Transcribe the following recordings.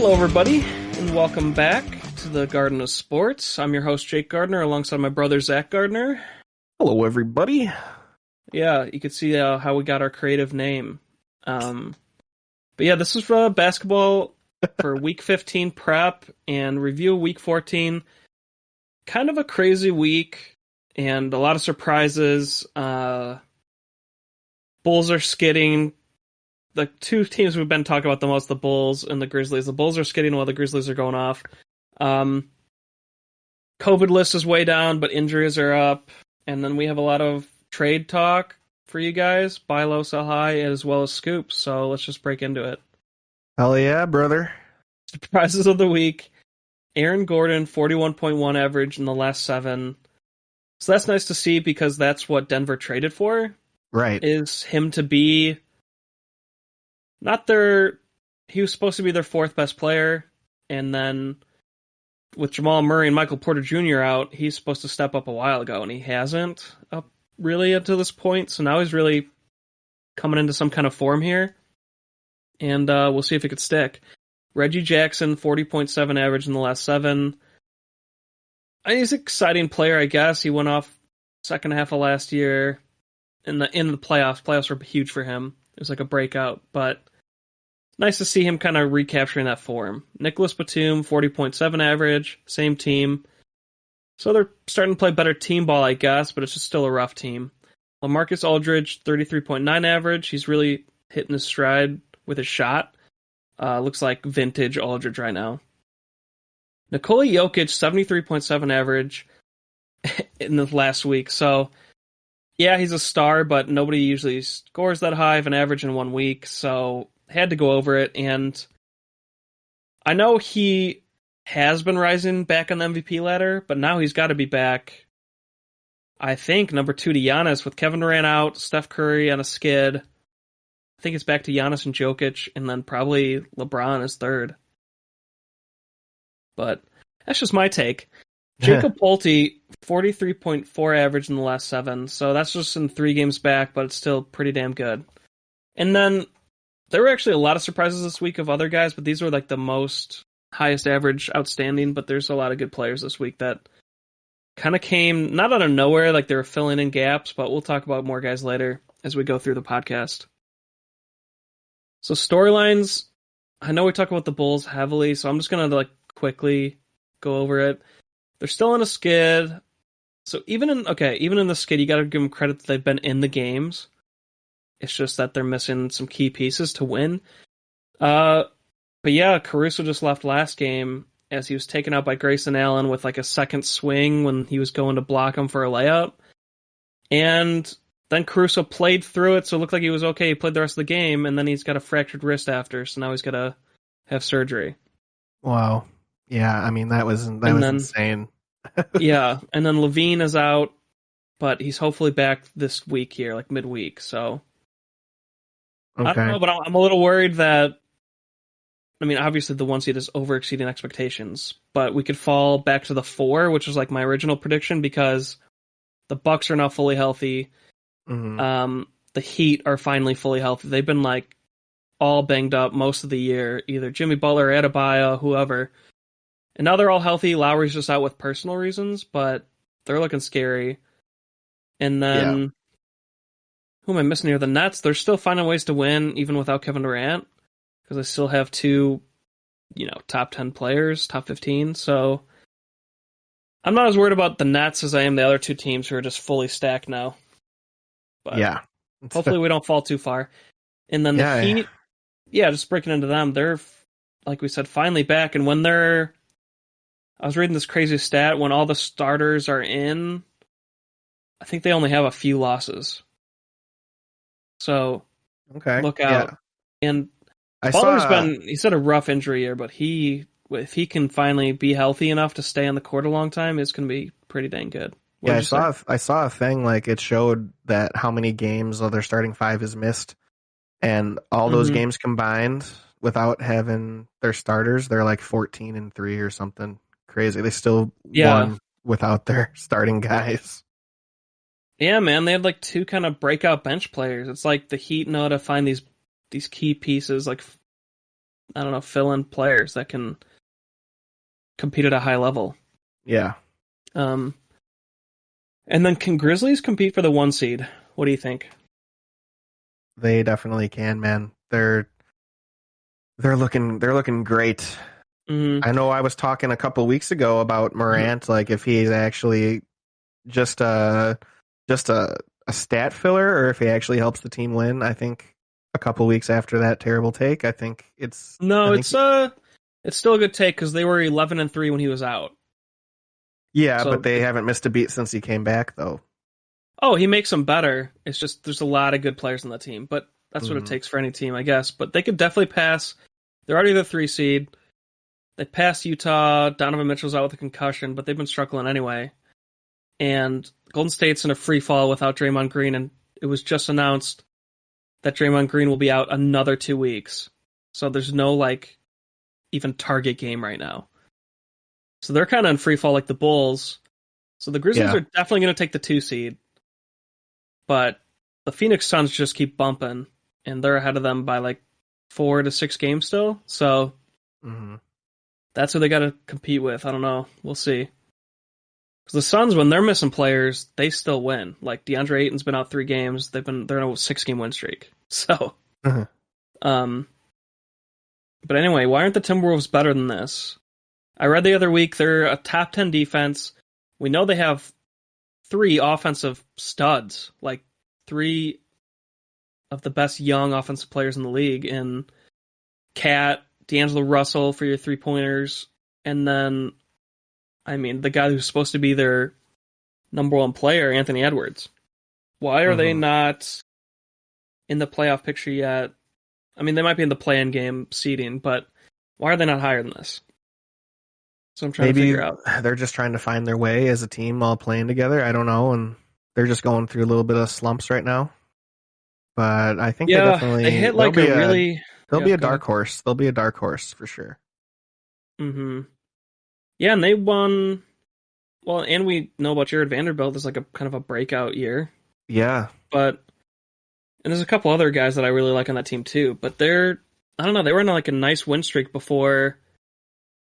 Hello, everybody, and welcome back to the Garden of Sports. I'm your host, Jake Gardner, alongside my brother, Zach Gardner. Hello, everybody. Yeah, you can see how we got our creative name. But yeah, this is basketball for Week 15 prep and review Week 14. Kind of a crazy week, and a lot of surprises. Bulls are skidding. The two teams we've been talking about the most, the Bulls and the Grizzlies. The Bulls are skidding while the Grizzlies are going off. COVID list is way down, but injuries are up. And then we have a lot of trade talk for you guys, buy low, sell high, as well as scoops. So let's just break into it. Hell yeah, brother. Surprises of the week. Aaron Gordon, 41.1 average in the last 7. So that's nice to see because that's what Denver traded for. Right. Is him to be not their... He was supposed to be their 4th best player, and then with Jamal Murray and Michael Porter Jr. out, he's supposed to step up a while ago, and he hasn't up really up to this point, so now he's really coming into some kind of form here, and we'll see if it could stick. Reggie Jackson, 40.7 average in the last 7. He's an exciting player, I guess. He went off second half of last year in the playoffs. Playoffs were huge for him. It was like a breakout, but nice to see him kind of recapturing that form. Nicholas Batum, 40.7 average, same team. So they're starting to play better team ball, I guess, but it's just still a rough team. LaMarcus Aldridge, 33.9 average. He's really hitting his stride with his shot. Looks like vintage Aldridge right now. Nikola Jokic, 73.7 average in the last week. So, yeah, he's a star, but nobody usually scores that high of an average in 1 week. So, had to go over it. And I know he has been rising back on the MVP ladder, but now he's got to be back, I think, number 2 to Giannis with Kevin Durant out, Steph Curry on a skid. I think it's back to Giannis and Jokic, and then probably LeBron is 3rd. But that's just my take. Jacob Pulte, 43.4 average in the last 7. So that's just in 3 games back, but it's still pretty damn good. And then there were actually a lot of surprises this week of other guys, but these were like the most highest average outstanding. But there's a lot of good players this week that kind of came not out of nowhere, like they were filling in gaps, but we'll talk about more guys later as we go through the podcast. So storylines, I know we talk about the Bulls heavily, so I'm just going to quickly go over it. They're still in a skid. So even in the skid, you got to give them credit that they've been in the games. It's just that they're missing some key pieces to win. But yeah, Crusoe just left last game as he was taken out by Grayson Allen with like a second swing when he was going to block him for a layup. And then Crusoe played through it, so it looked like he was okay. He played the rest of the game, and then he's got a fractured wrist after, so now he's got to have surgery. Wow. Yeah, I mean, that was insane. Yeah, and then Levine is out, but he's hopefully back this week here, like midweek, so... Okay. I don't know, but I'm a little worried that... I mean, obviously the 1 seed is over-exceeding expectations, but we could fall back to the 4, which was like my original prediction, because the Bucks are now fully healthy. Mm-hmm. The Heat are finally fully healthy. They've been like all banged up most of the year, either Jimmy Butler, Adebayo, whoever. And now they're all healthy. Lowry's just out with personal reasons, but they're looking scary. And then, Who am I missing here? The Nets, they're still finding ways to win, even without Kevin Durant, because they still have 2, top 10 players, top 15. So I'm not as worried about the Nets as I am the other 2 teams who are just fully stacked now. But yeah. Hopefully we don't fall too far. And then the Heat, just breaking into them, they're, like we said, finally back. And when I was reading this crazy stat, when all the starters are in, I think they only have a few losses. So, look out. Yeah. And he's had a rough injury year, but if he can finally be healthy enough to stay on the court a long time, it's going to be pretty dang good. I saw a thing, like it showed that how many games of their starting 5 is missed, and all those games combined without having their starters, they're like 14-3 or something crazy. They still won without their starting guys. Yeah, man, they had like 2 kind of breakout bench players. It's like the Heat know how to find these key pieces, like I don't know, fill-in players that can compete at a high level. Yeah. And then can Grizzlies compete for the 1 seed? What do you think? They definitely can, man. They're looking great. Mm-hmm. I know I was talking a couple weeks ago about Morant, like if he's actually just a stat filler or if he actually helps the team win. I think a couple weeks after that terrible take, I think No, it's still a good take because they were 11-3 when he was out. yeah, So but they haven't missed a beat since he came back though. oh, he makes them better. It's just there's a lot of good players on the team, but that's what it takes for any team, I guess. But they could definitely pass. They're already the 3 seed. They passed Utah. Donovan Mitchell's out with a concussion, but they've been struggling anyway. And Golden State's in a free fall without Draymond Green, and it was just announced that Draymond Green will be out another 2 weeks. So there's no like even target game right now. So they're kind of in free fall like the Bulls. So the Grizzlies are definitely going to take the 2 seed. But the Phoenix Suns just keep bumping, and they're ahead of them by like 4 to 6 games still. So that's who they got to compete with. I don't know. We'll see. Because the Suns, when they're missing players, they still win. Like DeAndre Ayton's been out 3 games. They're in a 6-game win streak. So, but anyway, why aren't the Timberwolves better than this? I read the other week they're a top 10 defense. We know they have 3 offensive studs, like 3 of the best young offensive players in the league in Cat, D'Angelo Russell for your 3-pointers, and then, I mean, the guy who's supposed to be their number 1 player, Anthony Edwards. Why are they not in the playoff picture yet? I mean, they might be in the play-in game seeding, but why are they not higher than this? So I'm trying to figure out. They're just trying to find their way as a team all playing together. I don't know, and they're just going through a little bit of slumps right now. But I think they hit like a really... They'll be a dark horse. They'll be a dark horse for sure. Mm-hmm. Yeah, and they won... Well, and we know about Jared Vanderbilt as like a kind of a breakout year. Yeah. But... And there's a couple other guys that I really like on that team too. But they're... I don't know, they were in like a nice win streak before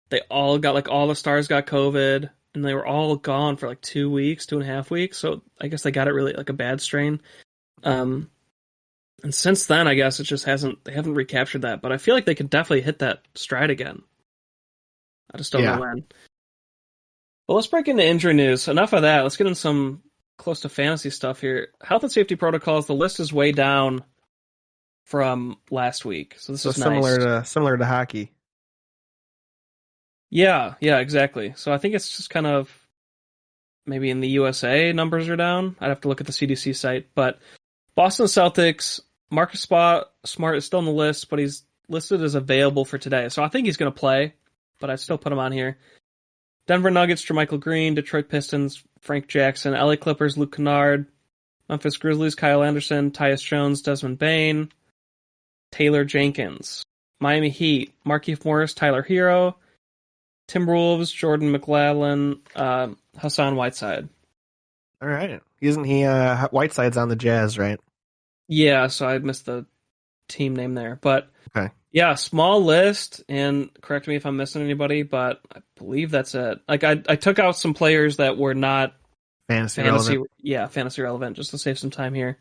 they all got like all the stars got COVID and they were all gone for like 2 weeks, 2.5 weeks. So I guess they got it really like a bad strain. And since then, I guess they haven't recaptured that, but I feel like they could definitely hit that stride again. I just don't know when. Well, let's break into injury news. Enough of that. Let's get in some close to fantasy stuff here. Health and safety protocols. The list is way down from last week, so this is nice. Similar to hockey. Yeah, exactly. So I think it's just kind of maybe in the USA numbers are down. I'd have to look at the CDC site, but Boston Celtics, Marcus Smart is still on the list, but he's listed as available for today. So I think he's going to play, but I'd still put him on here. Denver Nuggets, Jermichael Green. Detroit Pistons, Frank Jackson. LA Clippers, Luke Kennard. Memphis Grizzlies, Kyle Anderson. Tyus Jones, Desmond Bane. Taylor Jenkins. Miami Heat, Markieff Morris, Tyler Hero. Timberwolves, Jordan McLaughlin, Hassan Whiteside. All right. Isn't he Whiteside's on the Jazz, right? Yeah, so I missed the team name there. But okay. Yeah, small list, and correct me if I'm missing anybody, but I believe that's it. Like I took out some players that were not fantasy relevant. Yeah, fantasy relevant, just to save some time here.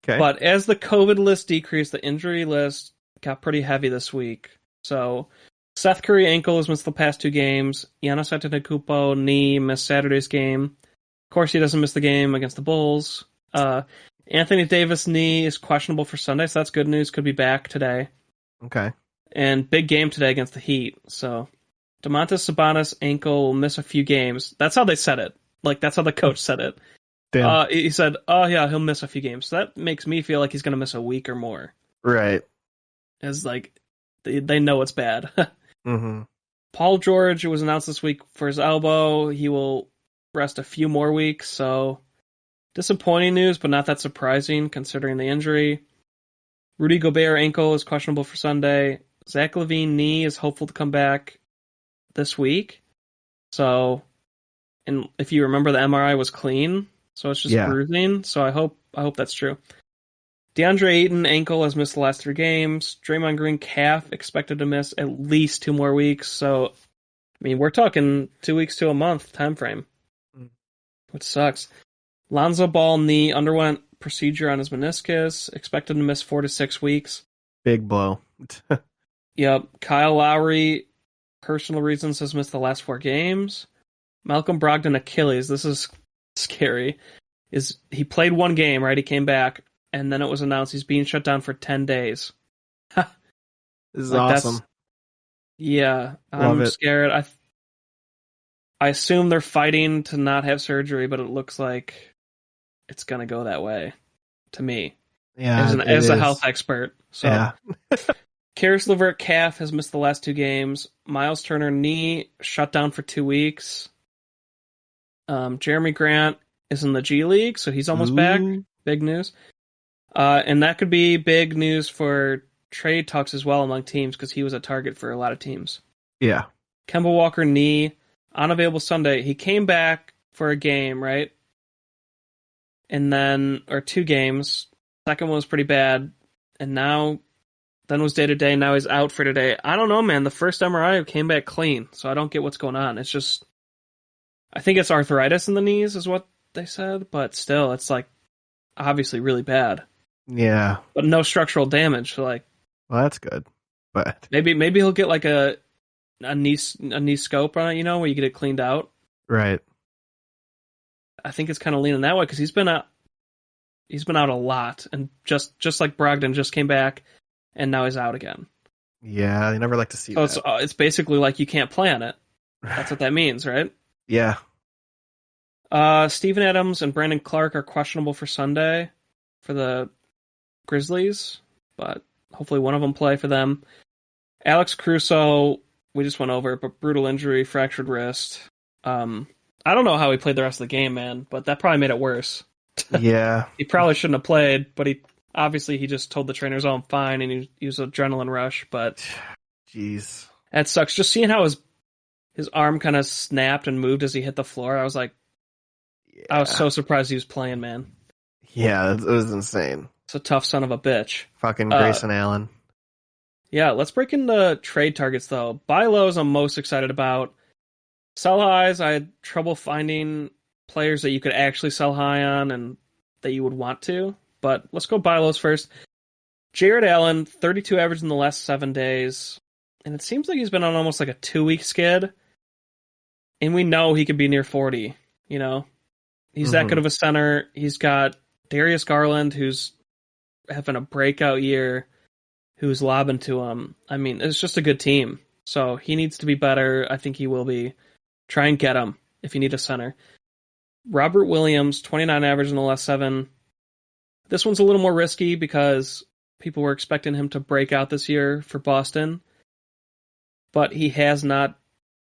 Okay. But as the COVID list decreased, the injury list got pretty heavy this week. So Seth Curry ankle has missed the past 2 games. Giannis Antetokounmpo knee missed Saturday's game. Of course, he doesn't miss the game against the Bulls. Anthony Davis knee is questionable for Sunday, so that's good news. Could be back today. Okay. And big game today against the Heat. So Domantas Sabonis ankle will miss a few games. That's how they said it. Like, that's how the coach said it. He said, oh yeah, he'll miss a few games. So that makes me feel like he's going to miss a week or more. Right. As like, they know it's bad. Mm-hmm. Paul George was announced this week for his elbow. He will rest a few more weeks. So disappointing news, but not that surprising considering the injury. Rudy Gobert ankle is questionable for Sunday. Zach LaVine knee is hopeful to come back this week. So, and if you remember, the MRI was clean, so it's just bruising. So I hope that's true. DeAndre Ayton, ankle, has missed the last 3 games. Draymond Green, calf, expected to miss at least 2 more weeks. So, I mean, we're talking 2 weeks to a month time frame, which sucks. Lonzo Ball, knee, underwent procedure on his meniscus, expected to miss 4 to 6 weeks. Big blow. Yep. Kyle Lowry, personal reasons, has missed the last 4 games. Malcolm Brogdon, Achilles. This is scary. He played 1 game, right? He came back, and then it was announced he's being shut down for 10 days. This is awesome. Yeah, I'm scared. I assume they're fighting to not have surgery, but it looks like it's gonna go that way to me. Yeah, as a health expert. So, yeah. Karis LeVert, calf, has missed the last 2 games. Miles Turner, knee, shut down for 2 weeks. Jeremy Grant is in the G League, so he's almost back. Big news. And that could be big news for trade talks as well among teams, because he was a target for a lot of teams. Yeah. Kemba Walker, knee, unavailable Sunday. He came back for a game, right? And then, or 2 games. Second one was pretty bad. And then was day-to-day, now he's out for today. I don't know, man. The first MRI came back clean, so I don't get what's going on. It's just, I think it's arthritis in the knees is what they said, but still, it's like, obviously really bad. Yeah. But no structural damage, so like. Well, that's good. But maybe he'll get like a knee scope on it, where you get it cleaned out. Right. I think it's kind of leaning that way, because he's been out a lot, and just like Brogdon just came back, and now he's out again. Yeah, they never like to see that. So it's basically like you can't play on it. That's what that means, right? Yeah. Steven Adams and Brandon Clark are questionable for Sunday for the Grizzlies, but hopefully one of them play for them. Alex Crusoe, we just went over it, but brutal injury, fractured wrist. I don't know how he played the rest of the game, man, but that probably made it worse. Yeah. He probably shouldn't have played, but he just told the trainers, "Oh, I'm fine," and he was an adrenaline rush. But jeez, that sucks. Just seeing how his arm kind of snapped and moved as he hit the floor, I was like, I was so surprised he was playing, man. Yeah, it was insane. It's a tough son of a bitch. Fucking Grayson Allen. Yeah, let's break into trade targets, though. Buy lows I'm most excited about. Sell highs, I had trouble finding players that you could actually sell high on and that you would want to. But let's go buy lows first. Jared Allen, 32 average in the last 7 days. And it seems like he's been on almost like a 2-week skid. And we know he could be near 40, He's that good of a center. He's got Darius Garland, who's having a breakout year, who's lobbing to him. I mean, it's just a good team. So he needs to be better. I think he will be. Try and get him if you need a center. Robert Williams, 29 average in the last 7. This one's a little more risky because people were expecting him to break out this year for Boston. But he has not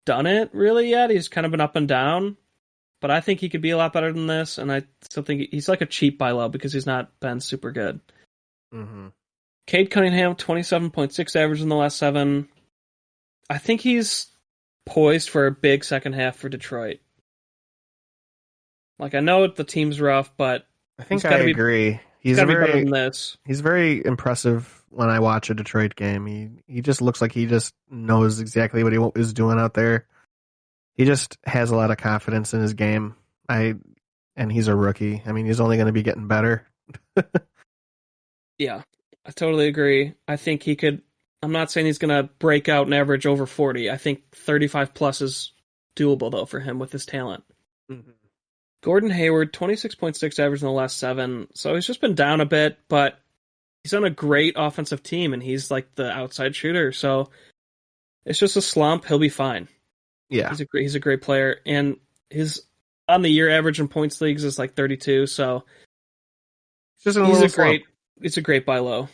done it really yet. He's kind of been up and down. But I think he could be a lot better than this, and I still think he's like a cheap buy low because he's not been super good. Mm-hmm. Cade Cunningham, 27.6 average in the last 7. I think he's poised for a big second half for Detroit. Like, I know the team's rough, but I think I agree. He's got to be better than this. He's very impressive when I watch a Detroit game. He just looks like he just knows exactly what he is doing out there. He just has a lot of confidence in his game. And he's a rookie. I mean, he's only going to be getting better. Yeah, I totally agree. I think he could. I'm not saying he's going to break out and average over 40. I think 35 plus is doable, though, for him with his talent. Mm-hmm. Gordon Hayward, 26.6 average in the last 7. So he's just been down a bit, but he's on a great offensive team, and he's like the outside shooter. So it's just a slump. He'll be fine. Yeah, he's a great player, and his on the year average in points leagues is like 32. So he's a great buy low.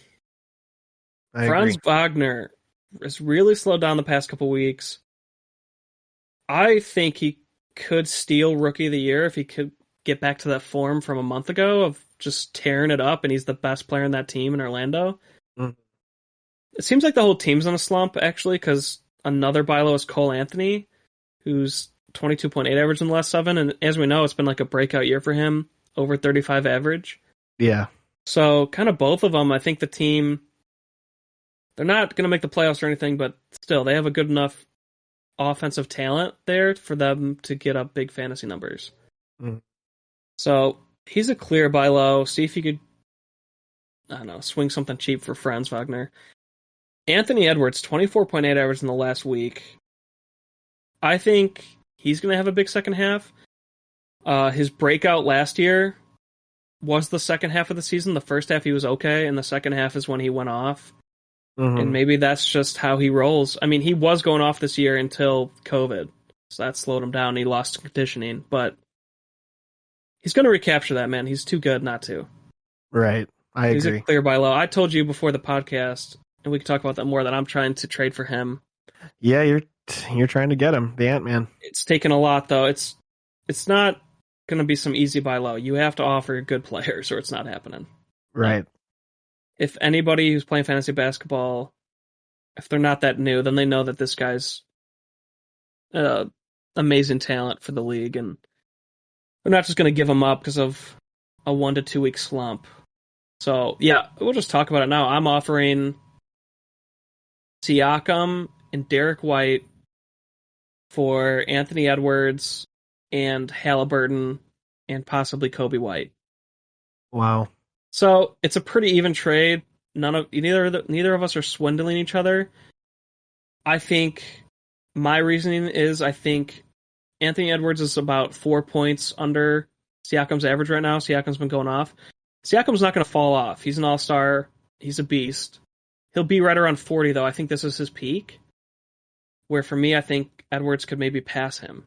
Franz Wagner has really slowed down the past couple weeks. I think he could steal Rookie of the Year if he could get back to that form from a month ago of just tearing it up, and he's the best player in that team in Orlando. Mm. It seems like the whole team's on a slump, actually, because another buy low is Cole Anthony, who's 22.8 average in the last 7, and as we know, it's been like a breakout year for him, over 35 average. Yeah. So kind of both of them, I think the team, they're not going to make the playoffs or anything, but still, they have a good enough offensive talent there for them to get up big fantasy numbers. Mm. So he's a clear buy low. See if you could, I don't know, swing something cheap for Franz Wagner. Anthony Edwards, 24.8 average in the last week. I think he's going to have a big second half. His breakout last year was the second half of the season. The first half he was okay, and the second half is when he went off. And maybe that's just how he rolls. I mean, he was going off this year until COVID, so that slowed him down. He lost conditioning, but he's going to recapture that, man. He's too good not to. Right. He's agree. He's a clear buy low. I told you before the podcast, and we can talk about that more, that I'm trying to trade for him. Yeah, you're trying to get him, the Ant-Man. It's taken a lot, though. It's not going to be some easy buy low. You have to offer good players, or it's not happening. Right. If anybody who's playing fantasy basketball, if they're not that new, then they know that this guy's amazing talent for the league, and they're not just going to give him up because of a 1 to 2 week slump. So, yeah, we'll just talk about it now. I'm offering Siakam and Derek White for Anthony Edwards and Halliburton and possibly Kobe White. Wow. So it's a pretty even trade. Neither of us are swindling each other. I think my reasoning is I think Anthony Edwards is about 4 points under Siakam's average right now. Siakam's been going off. Siakam's not going to fall off. He's an all-star. He's a beast. He'll be right around 40, though. I think this is his peak. Where for me, I think Edwards could maybe pass him.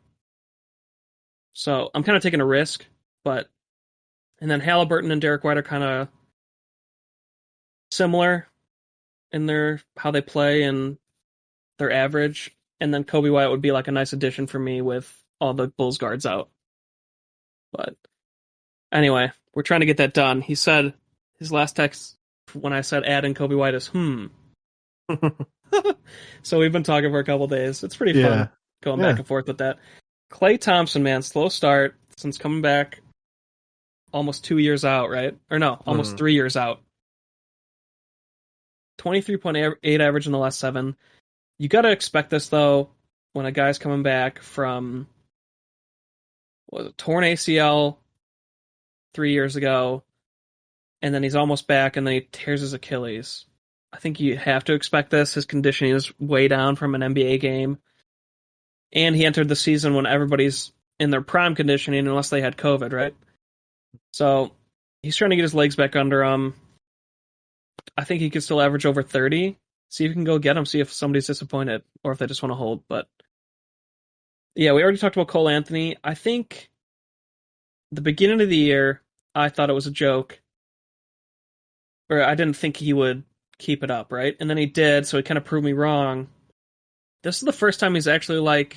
So I'm kind of taking a risk, but... And then Halliburton and Derek White are kind of similar in their how they play and their average. And then Kobe White would be like a nice addition for me with all the Bulls guards out. But anyway, we're trying to get that done. He said his last text when I said add in Kobe White is So we've been talking for a couple days. It's pretty fun going back and forth with that. Klay Thompson, man, slow start since coming back. Almost 2 years out, right? Or no, almost 3 years out. 23.8 average in the last 7. You got to expect this, though, when a guy's coming back from torn ACL 3 years ago, and then he's almost back, and then he tears his Achilles. I think you have to expect this. His conditioning is way down from an NBA game. And he entered the season when everybody's in their prime conditioning, unless they had COVID, right? So he's trying to get his legs back under him. I think he could still average over 30. See if you can go get him, see if somebody's disappointed or if they just want to hold. But yeah, we already talked about Cole Anthony. I think the beginning of the year, I thought it was a joke. Or I didn't think he would keep it up, right? And then he did, so he kind of proved me wrong. This is the first time he's actually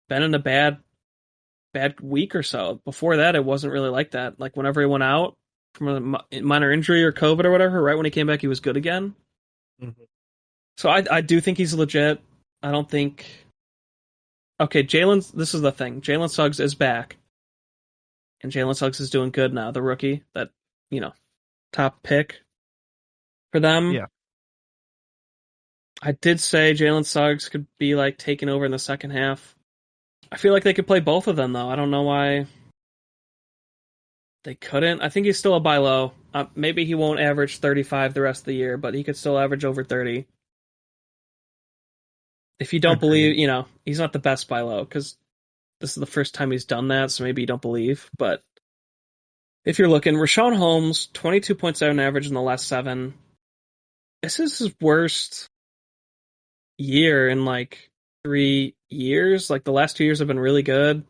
been in a bad week or so. Before that, it wasn't really like that. Like whenever he went out from a minor injury or COVID or whatever, right when he came back, he was good again. Mm-hmm. So I do think he's legit. I don't think... Okay, this is the thing. Jalen Suggs is back. And Jalen Suggs is doing good now, the rookie. That, top pick for them. Yeah. I did say Jalen Suggs could be taking over in the second half. I feel like they could play both of them, though. I don't know why they couldn't. I think he's still a buy low. Maybe he won't average 35 the rest of the year, but he could still average over 30. If you don't believe, he's not the best buy low, because this is the first time he's done that, so maybe you don't believe. But if you're looking, Rashawn Holmes, 22.7 average in the last 7. This is his worst year in 3 years. The last 2 years have been really good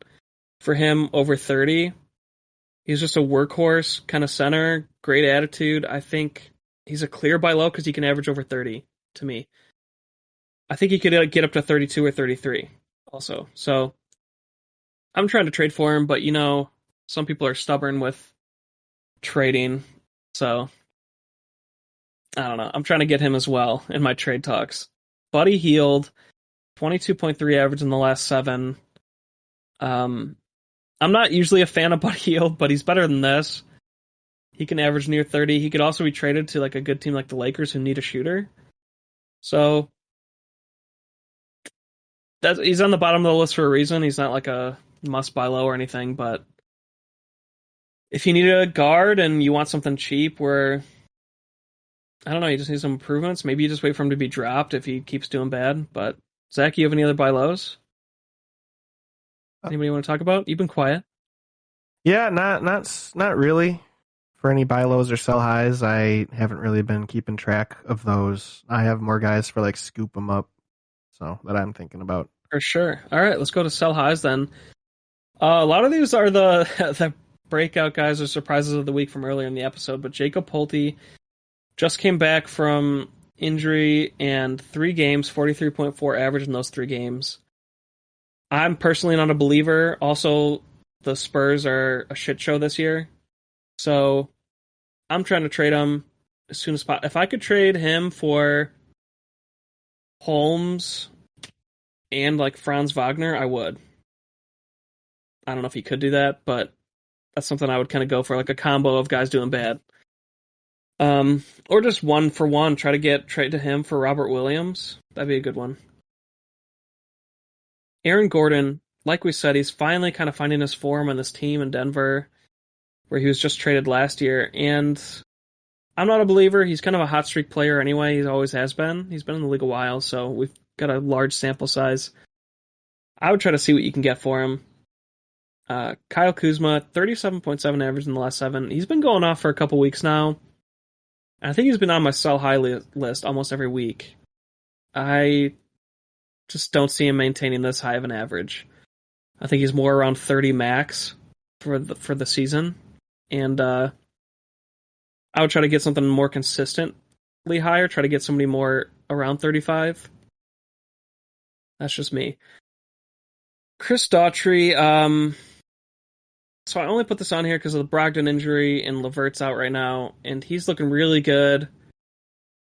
for him, over 30. He's just a workhorse kind of center, great attitude. I think he's a clear buy low because he can average over 30 to me. I think he could get up to 32 or 33 also. So I'm trying to trade for him, but some people are stubborn with trading. So I don't know. I'm trying to get him as well in my trade talks. Buddy Hield, 22.3 average in the last 7. I'm not usually a fan of Buddy Hield, but he's better than this. He can average near 30. He could also be traded to like a good team like the Lakers who need a shooter. So he's on the bottom of the list for a reason. He's not like a must buy low or anything, but if you need a guard and you want something cheap where I don't know, you just need some improvements, maybe you just wait for him to be dropped if he keeps doing bad. But Zach, you have any other buy lows? Anybody want to talk about? You've been quiet. Yeah, not really. For any buy lows or sell highs, I haven't really been keeping track of those. I have more guys for like scoop them up, so that I'm thinking about. For sure. All right, let's go to sell highs then. A lot of these are the the breakout guys or surprises of the week from earlier in the episode, but Jakob Pulte just came back from injury and 3 games, 43.4 average in those 3 games. I'm personally not a believer. Also, the Spurs are a shit show this year. So I'm trying to trade him as soon as possible. If I could trade him for Holmes and like Franz Wagner, I would. I don't know if he could do that, but that's something I would kind of go for, like a combo of guys doing bad. Or just 1 for 1, try to trade to him for Robert Williams. That'd be a good one. Aaron Gordon, like we said, he's finally kind of finding his form on this team in Denver, where he was just traded last year. And I'm not a believer. He's kind of a hot streak player anyway. He always has been. He's been in the league a while, so we've got a large sample size. I would try to see what you can get for him. Kyle Kuzma, 37.7 average in the last 7. He's been going off for a couple weeks now. I think he's been on my sell high list almost every week. I just don't see him maintaining this high of an average. I think he's more around 30 max for the season, and I would try to get something more consistently higher. Try to get somebody more around 35. That's just me. Chris Daughtry. So I only put this on here because of the Brogdon injury and LeVert's out right now, and he's looking really good.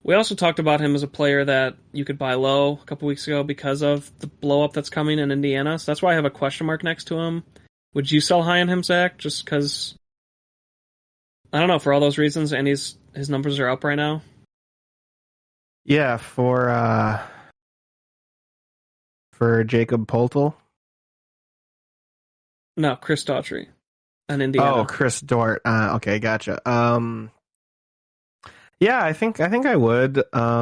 We also talked about him as a player that you could buy low a couple weeks ago because of the blow-up that's coming in Indiana. So that's why I have a question mark next to him. Would you sell high on him, Zach? Just because, I don't know, for all those reasons, and his numbers are up right now? Yeah, for Jakob Pulte? No, Chris Daughtry. On Indiana. Oh, Chris Dort. Okay, gotcha. Yeah, I think I would. I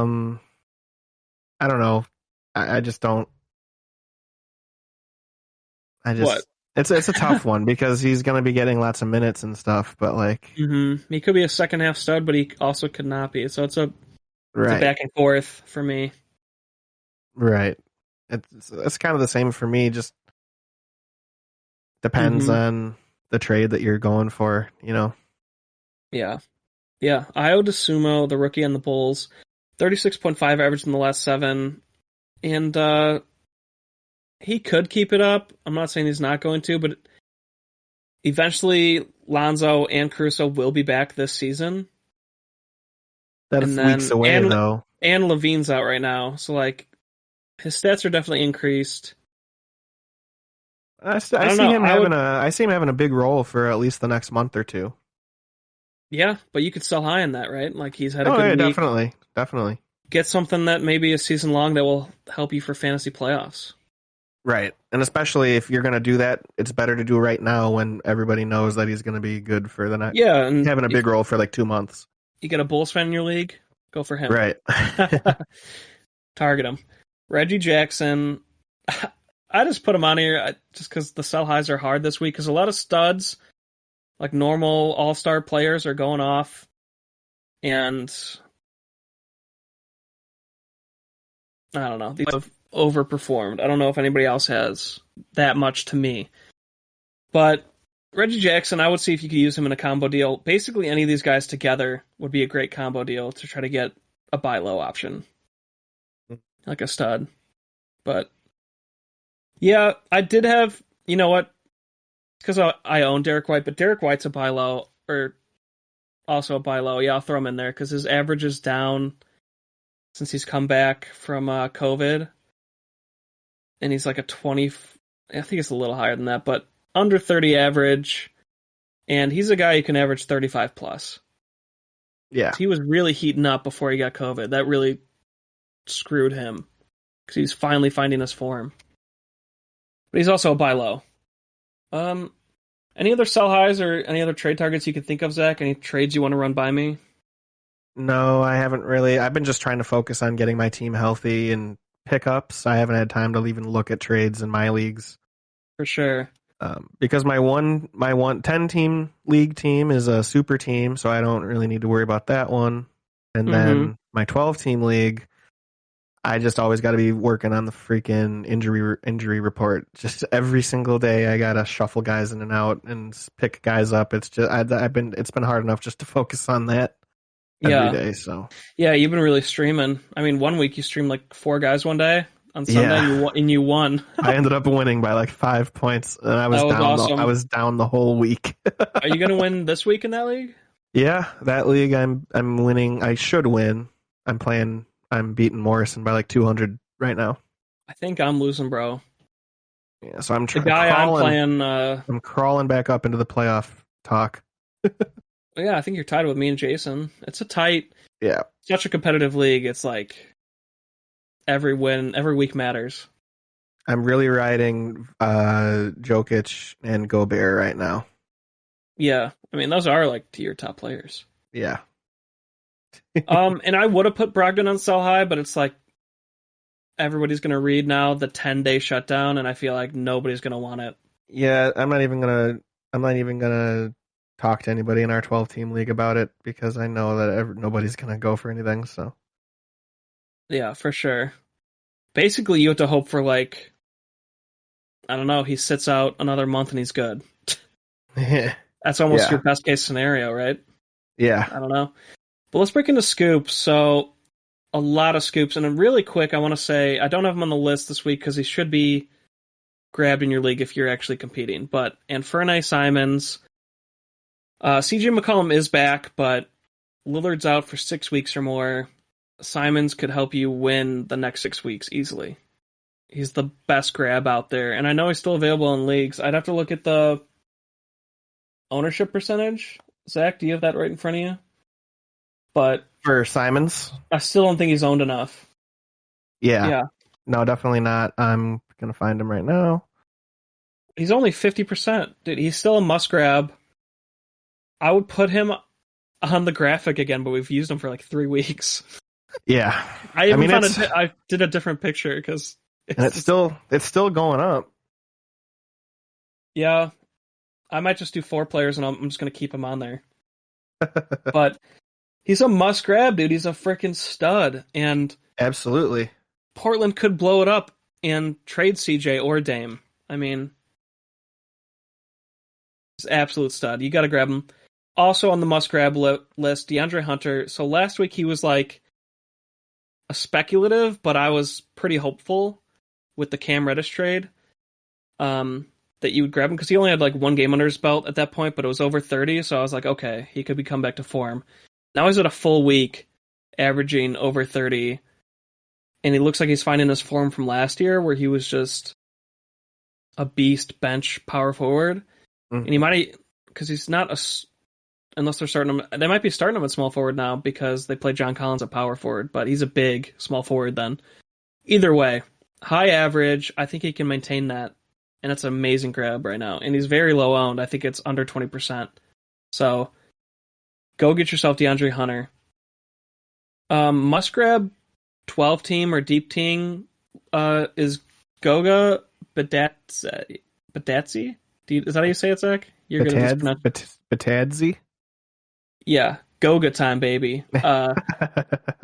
don't know. I just don't. What? It's a tough one because he's going to be getting lots of minutes and stuff. But like, he could be a second half stud, but he also could not be. So it's a back and forth for me. Right. It's kind of the same for me. Just depends on the trade that you're going for, you know? Yeah. Yeah. Ayo DeSumo, the rookie on the Bulls, 36.5 average in the last 7. And he could keep it up. I'm not saying he's not going to, but eventually Lonzo and Crusoe will be back this season. That's weeks away, though. And Levine's out right now. So, like, his stats are definitely increased. I see him having a big role for at least the next month or 2. Yeah, but you could sell high on that, right? Like he's had a good week. Definitely. Get something that maybe is season long that will help you for fantasy playoffs. Right, and especially if you're going to do that, it's better to do right now when everybody knows that he's going to be good for the next. Yeah, and having a big role for like 2 months. You get a Bulls fan in your league, go for him. Right. Target him. Reggie Jackson. I just put him on here just because the sell highs are hard this week because a lot of studs, like normal all-star players, are going off. And I don't know. These have overperformed. I don't know if anybody else has that much to me. But Reggie Jackson, I would see if you could use him in a combo deal. Basically, any of these guys together would be a great combo deal to try to get a buy low option. Like a stud. But yeah, I did have, you know what? Because I own Derek White, but Derek White's a buy low, or also a buy low. Yeah, I'll throw him in there because his average is down since he's come back from COVID. And he's like a 20, I think it's a little higher than that, but under 30 average. And he's a guy who can average 35 plus. Yeah. He was really heating up before he got COVID. That really screwed him because he's finally finding his form. But he's also a buy low. Any other sell highs or any other trade targets you can think of, Zach? Any trades you want to run by me? No, I haven't really. I've been just trying to focus on getting my team healthy and pickups. I haven't had time to even look at trades in my leagues. For sure. Because my 10-team league team is a super team, so I don't really need to worry about that one. And then my 12-team league, I just always got to be working on the freaking injury report. Just every single day, I gotta shuffle guys in and out and pick guys up. It's just it's been hard enough just to focus on that every day. So yeah, you've been really streaming. I mean, one week you streamed like 4 guys one day. On Sunday, you won. I ended up winning by like 5 points, and I was down. Awesome. I was down the whole week. Are you gonna win this week in that league? Yeah, that league I'm winning. I should win. I'm beating Morrison by like 200 right now. I think I'm losing, bro. Yeah, so I'm trying. The guy I'm playing. I'm crawling back up into the playoff talk. Yeah, I think you're tied with me and Jason. It's a tight. Yeah. Such a competitive league. It's like. Every week matters. I'm really riding Jokic and Gobert right now. Yeah, I mean those are like your top players. Yeah. And I would have put Brogdon on sell high, but it's like everybody's gonna read now the 10-day shutdown, and I feel like nobody's gonna want it. Yeah, I'm not even gonna talk to anybody in our 12-team league about it because I know that nobody's gonna go for anything. So. Yeah, for sure. Basically, you have to hope for, like, I don't know, he sits out another month and he's good. That's almost your best case scenario, right? Yeah. I don't know. But let's break into scoops. So, a lot of scoops. And really quick, I want to say, I don't have him on the list this week because he should be grabbed in your league if you're actually competing. But Anfernee Simons, CJ McCollum is back, but Lillard's out for 6 weeks or more. Simons could help you win the next 6 weeks easily. He's the best grab out there. And I know he's still available in leagues. I'd have to look at the ownership percentage. Zach, do you have that right in front of you? But for Simons? I still don't think he's owned enough. Yeah. No, definitely not. I'm going to find him right now. He's only 50%. Dude, he's still a must grab. I would put him on the graphic again, but we've used him for like 3 weeks. Yeah, I did a different picture because it's still going up. Yeah, I might just do 4 players and I'm just gonna keep him on there. But he's a must grab, dude. He's a freaking stud, and absolutely, Portland could blow it up and trade CJ or Dame. I mean, he's an absolute stud. You got to grab him. Also on the must grab list, Deandre Hunter. So last week he was like a speculative, but I was pretty hopeful with the Cam Reddish trade that you would grab him because he only had like 1 game under his belt at that point, but it was over 30, so I was like, okay, he could come back to form. Now he's at a full week, averaging over 30, and he looks like he's finding his form from last year where he was just a beast bench power forward. Mm-hmm. And he might, because he's not unless they're starting him, they might be starting him at small forward now because they play John Collins at power forward, but he's a big small forward then. Either way, high average, I think he can maintain that, and it's an amazing grab right now. And he's very low owned. I think it's under 20%. So go get yourself DeAndre Hunter. Must grab 12 team or deep team is Goga Badatzi. Is that how you say it, Zach? You're Batadzi? Yeah, Goga time, baby.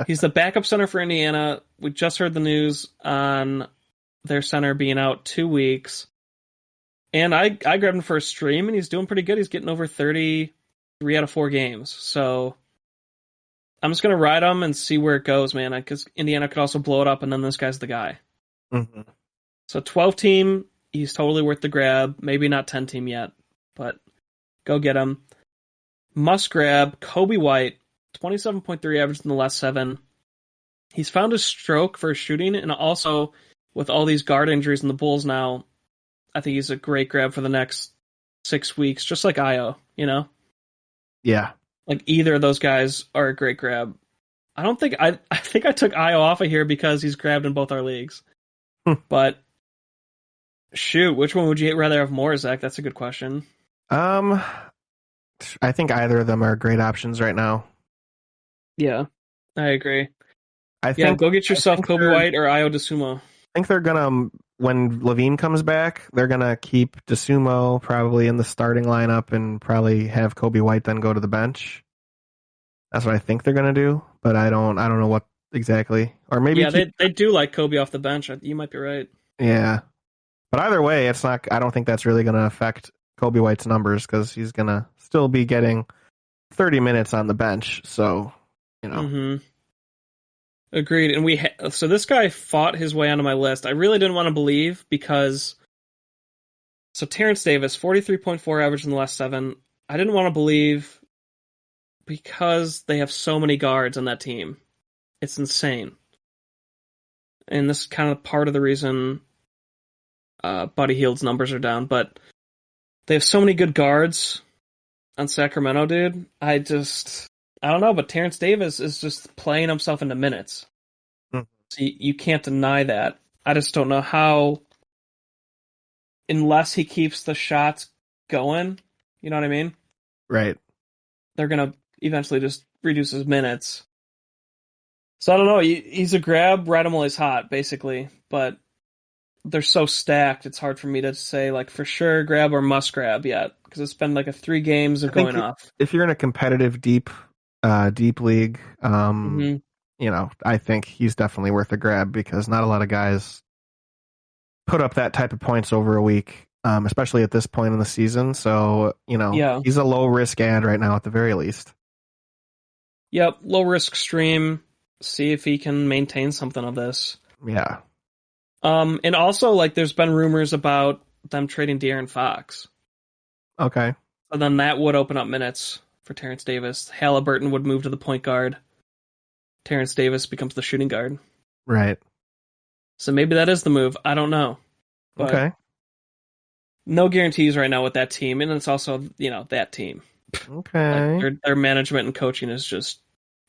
He's the backup center for Indiana. We just heard the news on their center being out 2 weeks. And I grabbed him for a stream, and he's doing pretty good. He's getting over 33 out of 4 games. So I'm just going to ride him and see where it goes, man, because Indiana could also blow it up, and then this guy's the guy. Mm-hmm. So 12 team, he's totally worth the grab. Maybe not 10 team yet, but go get him. Must grab Kobe White, 27.3 average in the last 7. He's found his stroke for shooting, and also with all these guard injuries in the Bulls now, I think he's a great grab for the next 6 weeks, just like Io. you know? Yeah. Like either of those guys are a great grab. I think I took Io off of here because he's grabbed in both our leagues. But shoot, which one would you rather have more, Zach? That's a good question. I think either of them are great options right now. Yeah, I agree. I Yeah, think go get yourself Kobe they're- White or Io DeSumo. I think they're gonna, when Levine comes back, they're gonna keep DeSumo probably in the starting lineup and probably have Kobe White then go to the bench. That's what I think they're gonna do, but I don't know what exactly. Or maybe Yeah, keep, they do like Kobe off the bench. You might be right. yeah. But either way, it's not. I don't think that's really gonna affect Kobe White's numbers because he's gonna still be getting 30 minutes on the bench. So, Mm-hmm. Agreed. And so this guy fought his way onto my list. I really didn't want to believe because so Terence Davis, 43.4 average in the last 7. I didn't want to believe because they have so many guards on that team. It's insane. And this is kind of part of the reason Buddy Hield's numbers are down, but they have so many good guards on Sacramento, dude. I don't know, but Terence Davis is just playing himself into minutes. So you can't deny that. I just don't know how, unless he keeps the shots going, you know what I mean? right. They're going to eventually just reduce his minutes. So I don't know. He's a grab, ride him while he's hot, basically. But they're so stacked, it's hard for me to say, like, for sure grab or must grab yet. Because it's been like 3 games of going off. If you're in a competitive deep league, I think he's definitely worth a grab because not a lot of guys put up that type of points over a week, especially at this point in the season. So, he's a low risk ad right now at the very least. Yep, low risk stream. See if he can maintain something of this. Yeah. And also, like, there's been rumors about them trading De'Aaron Fox. Okay. So then that would open up minutes for Terence Davis. Halliburton would move to the point guard. Terence Davis becomes the shooting guard. Right. So maybe that is the move. I don't know. But okay. No guarantees right now with that team, and it's also, that team. Okay. Like their management and coaching is just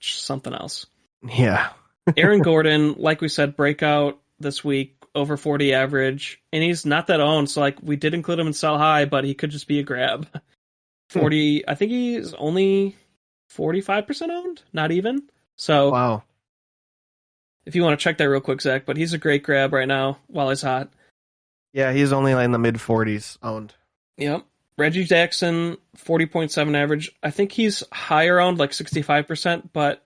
something else. Yeah. Aaron Gordon, like we said, breakout this week, over 40 average, and he's not that owned, so like we did include him in sell high, but he could just be a grab. 40, I think he's only 45% owned, not even. So wow. If you want to check that real quick, Zach, but he's a great grab right now while he's hot. Yeah, he's only in the mid 40s owned. Yep. Reggie Jackson, 40.7 average. I think he's higher owned, like 65%, but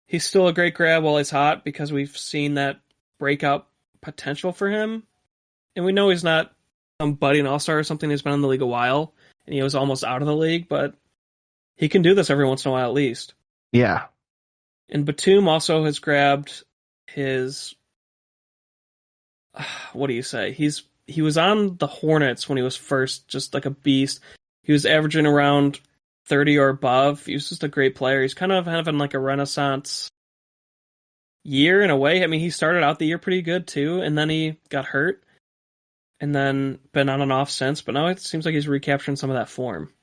he's still a great grab while he's hot because we've seen that breakout potential for him. And we know he's not some budding all-star or something. He's been in the league a while, and he was almost out of the league, but he can do this every once in a while at least. Yeah. And Batum also has grabbed his... What do you say? He was on the Hornets when he was first, just like a beast. He was averaging around 30 or above. He was just a great player. He's kind of having like a renaissance year in a way. I mean, he started out the year pretty good too, and then he got hurt, and then been on and off since, but now it seems like he's recapturing some of that form.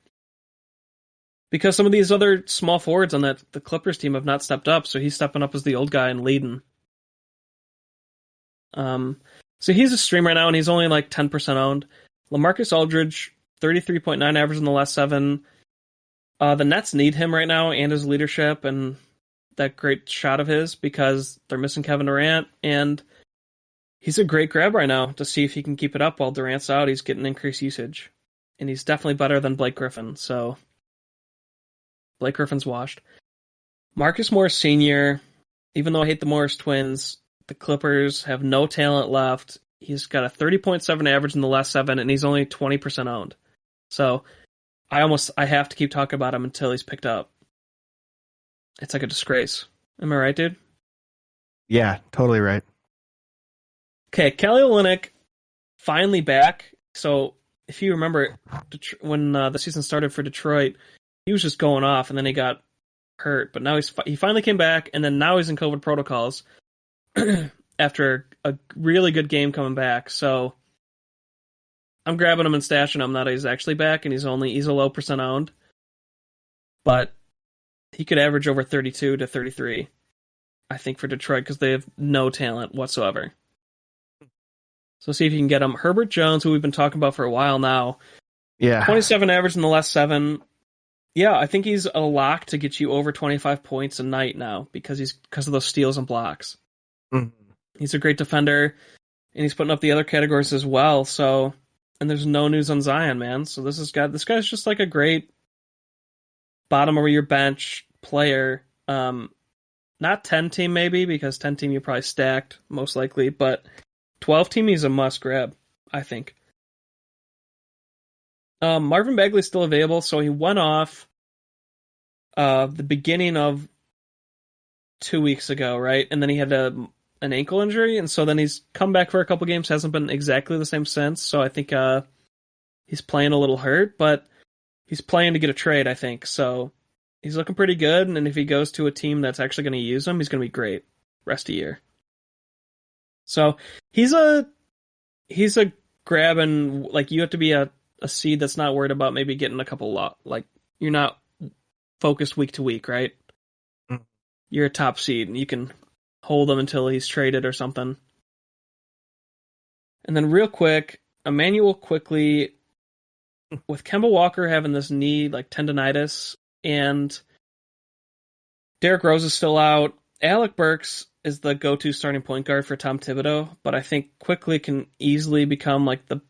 Because some of these other small forwards on the Clippers team have not stepped up, so he's stepping up as the old guy and leading. So he's a stream right now, and he's only like 10% owned. LaMarcus Aldridge, 33.9 average in the last 7. The Nets need him right now and his leadership and that great shot of his because they're missing Kevin Durant, and he's a great grab right now to see if he can keep it up while Durant's out. He's getting increased usage, and he's definitely better than Blake Griffin, so Blake Griffin's washed. Marcus Morris Sr., even though I hate the Morris twins, the Clippers have no talent left. He's got a 30.7 average in the last 7, and he's only 20% owned. So I have to keep talking about him until he's picked up. It's like a disgrace. Am I right, dude? Yeah, totally right. Okay, Kelly Olynyk finally back. So if you remember when the season started for Detroit, he was just going off, and then he got hurt. But now he finally came back, and then now he's in COVID protocols after a really good game coming back. So I'm grabbing him and stashing him. Now that he's actually back, and he's a low percent owned, but he could average over 32 to 33. I think for Detroit because they have no talent whatsoever. So see if you can get him. Herbert Jones, who we've been talking about for a while now. Yeah. 27 average in the last 7. Yeah, I think he's a lock to get you over 25 points a night now because of those steals and blocks. Mm. He's a great defender, and he's putting up the other categories as well. So, and there's no news on Zion, man. So this guy's just like a great bottom of your bench player. Not 10 team maybe because 10 team you probably stacked most likely, but 12 team he's a must grab, I think. Marvin Bagley's still available, so he went off the beginning of 2 weeks ago, right? And then he had an ankle injury, and so then he's come back for a couple games, hasn't been exactly the same since, so I think he's playing a little hurt, but he's playing to get a trade, I think, so he's looking pretty good, and if he goes to a team that's actually going to use him, he's going to be great rest of the year. So he's a grab, and like you have to be a seed that's not worried about maybe getting a couple like you're not focused week to week, right? Mm. You're a top seed and you can hold him until he's traded or something. And then real quick, Emmanuel quickly with Kemba Walker having this knee like tendonitis and Derrick Rose is still out. Alec Burks is the go-to starting point guard for Tom Thibodeau, but I think quickly can easily become like the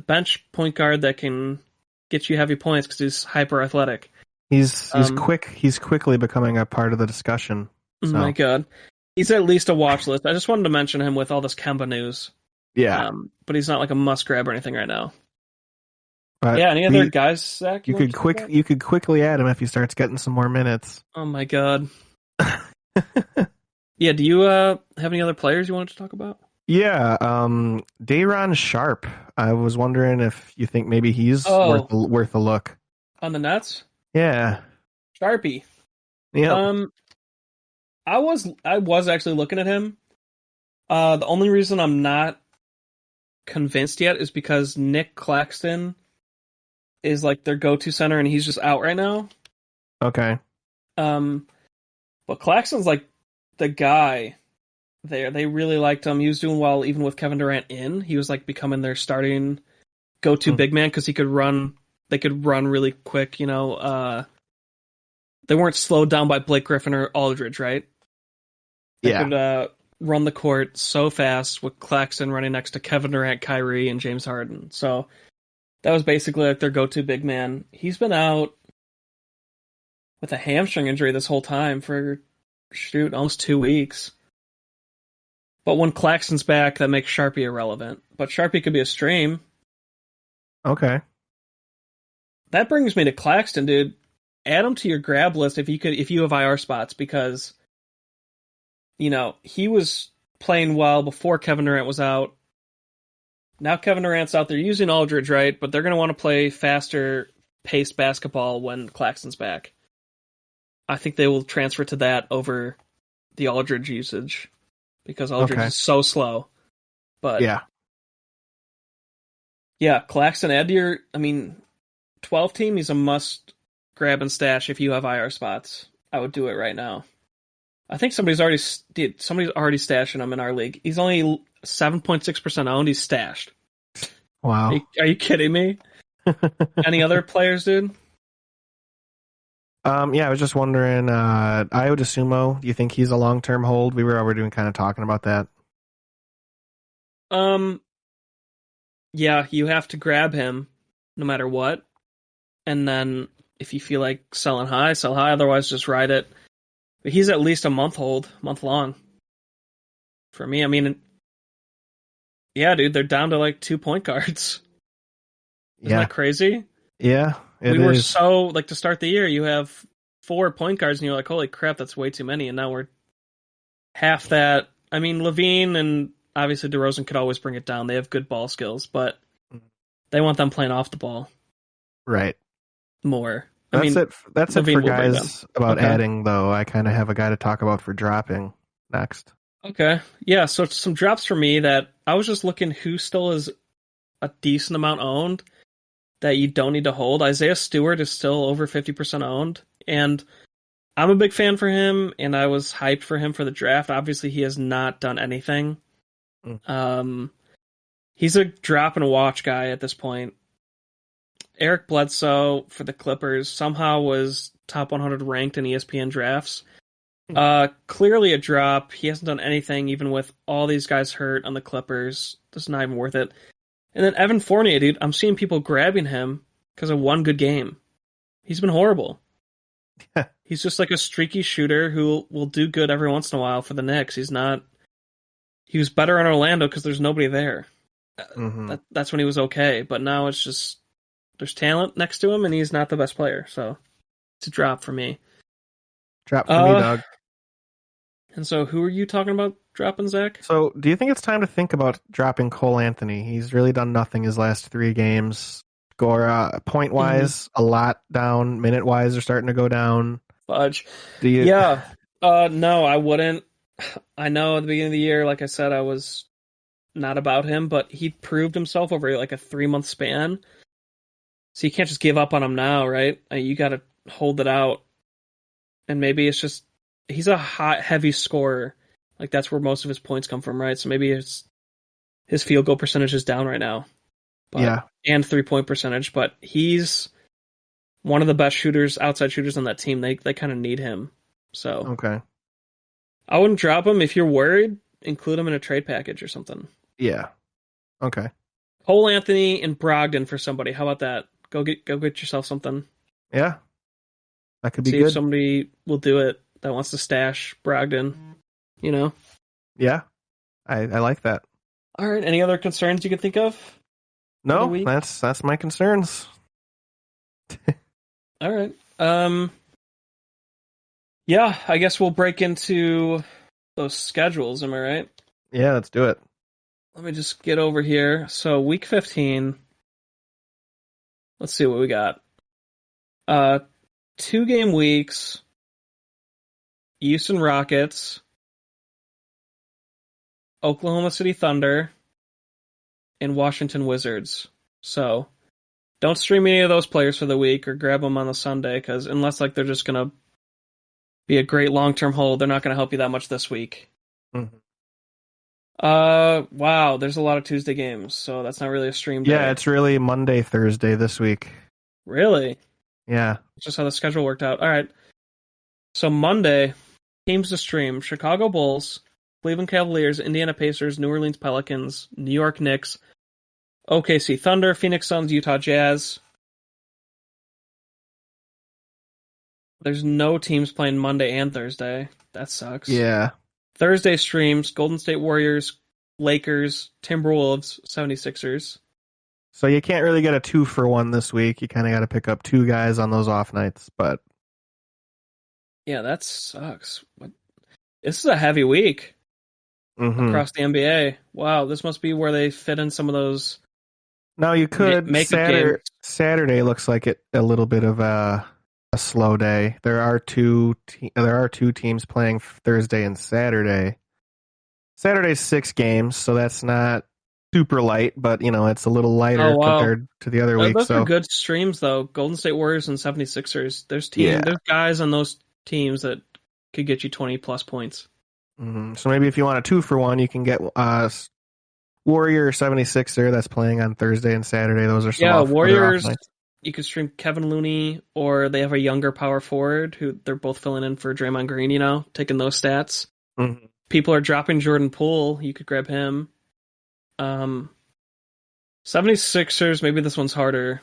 bench point guard that can get you heavy points because he's hyper athletic. He's quick. He's quickly becoming a part of the discussion. So. Oh my god, he's at least a watch list. I just wanted to mention him with all this Kemba news. Yeah, but he's not like a must grab or anything right now. But yeah, any other guys, Zach? You could quickly add him if he starts getting some more minutes. Oh my god. Yeah, do you have any other players you wanted to talk about? Yeah, Day'Ron Sharp. I was wondering if you think maybe he's worth a look. On the Nets? Yeah. Sharpie. Yeah. I was actually looking at him. The only reason I'm not convinced yet is because Nick Claxton is like their go-to center and he's just out right now. Okay. But Claxton's like the guy there. They really liked him. He was doing well even with Kevin Durant in. He was like becoming their starting go-to big man because he could run. They could run really quick, you know. They weren't slowed down by Blake Griffin or Aldridge, right? They could run the court so fast with Claxton running next to Kevin Durant, Kyrie, and James Harden. So that was basically like their go-to big man. He's been out with a hamstring injury this whole time for, almost 2 weeks. But when Claxton's back, that makes Sharpie irrelevant. But Sharpie could be a stream. Okay. That brings me to Claxton, dude. Add him to your grab list if you have IR spots, because you know he was playing well before Kevin Durant was out. Now Kevin Durant's out there using Aldridge, right? But they're going to want to play faster paced basketball when Claxton's back. I think they will transfer to that over the Aldridge usage because Aldridge is so slow. But yeah, Claxton, add to your 12 team. He's a must grab and stash if you have IR spots. I would do it right now. I think somebody's already stashing him in our league. He's only 7.6% owned. He's stashed. Wow. Are you kidding me? Any other players, dude? Yeah, I was just wondering, Ayo DeSumo, do you think he's a long-term hold? We were already kind of talking about that. Yeah, you have to grab him no matter what. And then if you feel like selling high, sell high. Otherwise, just ride it. But he's at least a month long. For me, yeah, dude, they're down to like 2 point guards. Isn't that crazy? Yeah, we were so, like, to start the year, you have 4 point guards, and you're like, holy crap, that's way too many. And now we're half that. Levine and obviously DeRozan could always bring it down. They have good ball skills, but they want them playing off the ball. Right. More. That's it for guys about adding, though. I kind of have a guy to talk about for dropping next. Okay. Yeah, so some drops for me that I was just looking who still is a decent amount owned that you don't need to hold. Isaiah Stewart is still over 50% owned, and I'm a big fan for him, and I was hyped for him for the draft. Obviously, he has not done anything. He's a drop and watch guy at this point. Eric Bledsoe for the Clippers somehow was top 100 ranked in ESPN drafts. Clearly a drop. He hasn't done anything, even with all these guys hurt on the Clippers. It's not even worth it. And then Evan Fournier, dude, I'm seeing people grabbing him because of one good game. He's been horrible. He's just like a streaky shooter who will do good every once in a while for the Knicks. He was better in Orlando because there's nobody there. That's when he was okay, but now it's just there's talent next to him and he's not the best player, so it's a drop for me. Drop for me, dog. And so who are you talking about dropping, Zach? So do you think it's time to think about dropping Cole Anthony? He's really done nothing his last 3 games. Score point-wise, a lot down. Minute-wise, they're starting to go down. Fudge. Do you... Yeah. No, I wouldn't. I know at the beginning of the year, like I said, I was not about him, but he proved himself over like a 3-month span. So you can't just give up on him now, right? You got to hold it out. And maybe it's just he's a hot, heavy scorer. Like that's where most of his points come from, right? So maybe his field goal percentage is down right now. But, yeah. And 3-point percentage, but he's one of the best shooters, outside shooters on that team. They kind of need him. So okay. I wouldn't drop him. If you're worried, include him in a trade package or something. Yeah. Okay. Cole Anthony and Brogdon for somebody. How about that? Go get yourself something. Yeah. That could be See good. if somebody will do it that wants to stash Brogdon, you know? Yeah. I like that. All right. Any other concerns you can think of? No, that's my concerns. All right. Yeah, I guess we'll break into those schedules, am I right? Yeah, let's do it. Let me just get over here. So week 15. Let's see what we got. 2-game weeks. Houston Rockets. Oklahoma City Thunder. And Washington Wizards. So don't stream any of those players for the week or grab them on the Sunday, because unless like they're just going to be a great long-term hold, they're not going to help you that much this week. Mm-hmm. Wow, there's a lot of Tuesday games, so that's not really a stream day. Yeah, it's really Monday, Thursday this week. Really? Yeah. It's just how the schedule worked out. All right. So Monday, teams to stream: Chicago Bulls, Cleveland Cavaliers, Indiana Pacers, New Orleans Pelicans, New York Knicks, OKC Thunder, Phoenix Suns, Utah Jazz. There's no teams playing Monday and Thursday. That sucks. Yeah. Thursday streams: Golden State Warriors, Lakers, Timberwolves, 76ers. So you can't really get a 2-for-1 this week. You kind of got to pick up 2 guys on those off nights, but yeah, that sucks. This is a heavy week across the NBA. Wow, this must be where they fit in some of those. Now you could make Saturday looks like a little bit of a slow day. There are two teams playing Thursday and Saturday. Saturday's 6 games, so that's not super light, but it's a little lighter compared to the other week. Those are good streams though. Golden State Warriors and 76ers. There's guys on those teams that could get you 20 plus points. Mm-hmm. So maybe if you want a 2-for-1, you can get Warrior or 76er that's playing on Thursday and Saturday. Those are some Warriors. You could stream Kevin Looney, or they have a younger power forward who they're both filling in for Draymond Green, taking those stats. Mm-hmm. People are dropping Jordan Poole. You could grab him. 76ers, maybe this one's harder.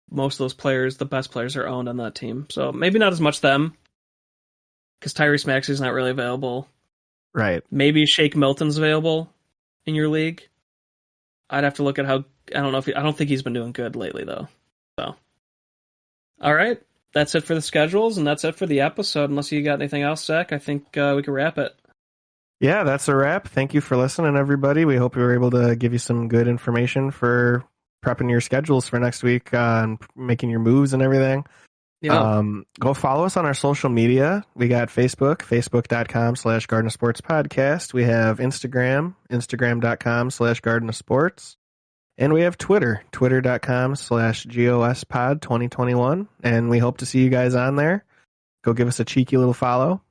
Most of those players, the best players, are owned on that team. So maybe not as much them, because Tyrese Maxey's not really available. Right. Maybe Shake Milton's available in your league. I'd have to look at how. I don't think he's been doing good lately though. So, all right, that's it for the schedules, and that's it for the episode. Unless you got anything else, Zach, I think we can wrap it. Yeah, that's a wrap. Thank you for listening, everybody. We hope we were able to give you some good information for prepping your schedules for next week and making your moves and everything. Yeah. Go follow us on our social media. We got Facebook, facebook.com/Garden of Sports Podcast. We have Instagram, instagram.com/Garden of Sports. And we have Twitter, twitter.com/GOSpod2021. And we hope to see you guys on there. Go give us a cheeky little follow.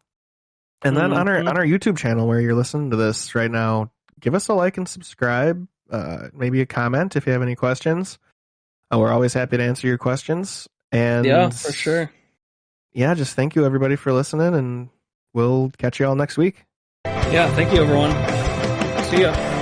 And then on our YouTube channel where you're listening to this right now, give us a like and subscribe. Maybe a comment if you have any questions. We're always happy to answer your questions. And yeah, for sure. Yeah, just thank you everybody for listening, and we'll catch you all next week. Yeah, thank you everyone. See ya.